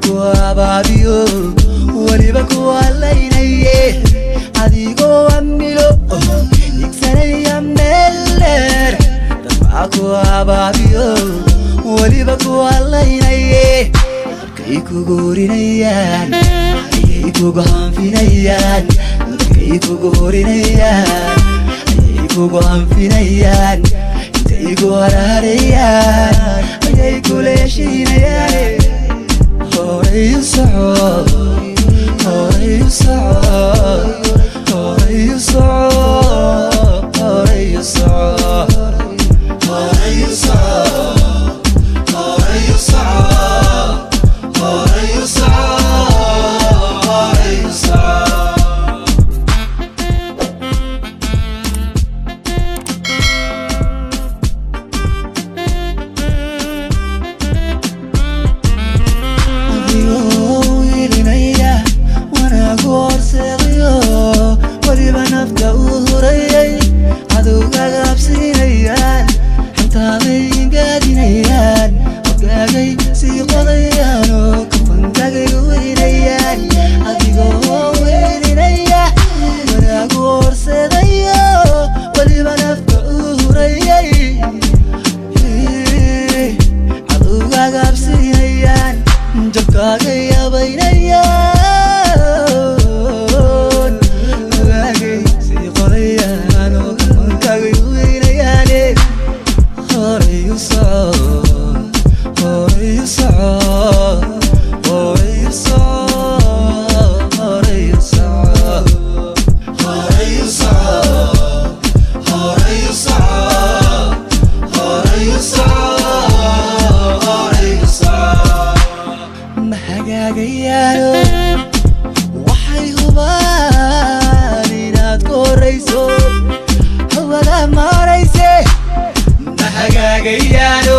kuababiyo waliba kualaynayye adigoo amilo igsanaya meeler dadbaa kuababiyo waliba kualaynayye dadkay kuguurinayaan ayay kugu hanfinayaan dadkay kuguurinayaan ayay kugu hanfinayaan intay ku haraarayaan ayay kuleeshiinayaan horay u soco horay u soco horay u soco horay u soco horay u soco horay u soco horay u soco horay u soco waliba nafta u hurayay cadowgaga absinayaan xintaaday ingaadinayaan afkaagay sii qodayaan oo kafankagay weynayaan adigoo weyninaya wanaagu horseedayo waliba nafta u hurayay cadowgaga absinayaan jabkaagay abaynayaan waxay hubaan inaad korayso hawada marayse mahagaagayaano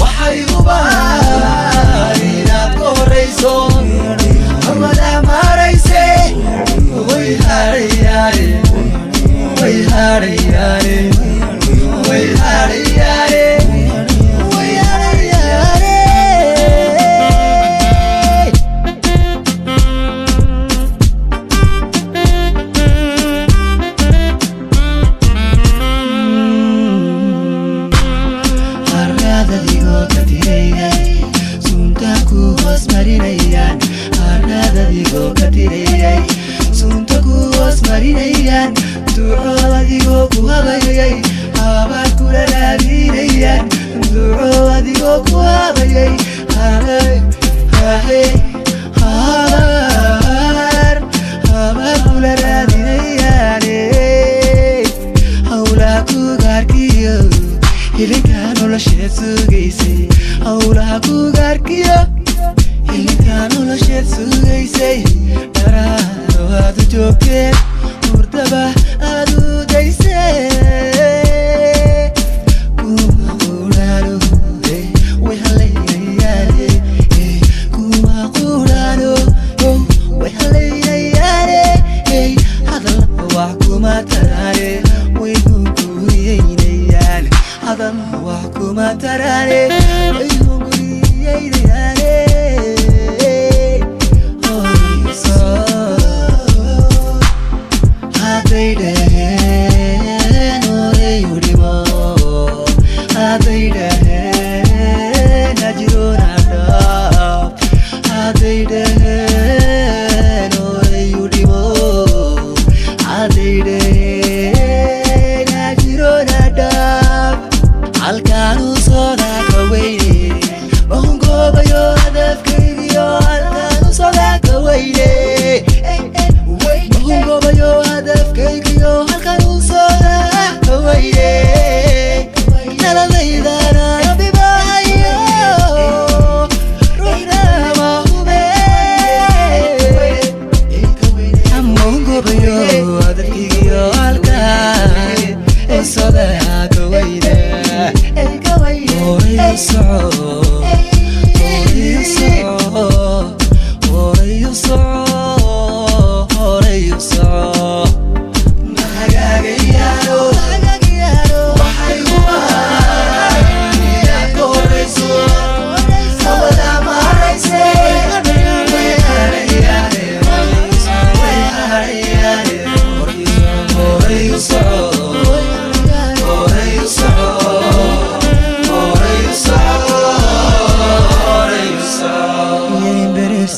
waxay hubaan inaad korayso hawada marayse way harayaane way harayaane way harayaane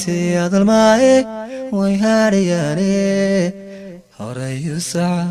هريسي هذا الماء ويهاري هوري يسعى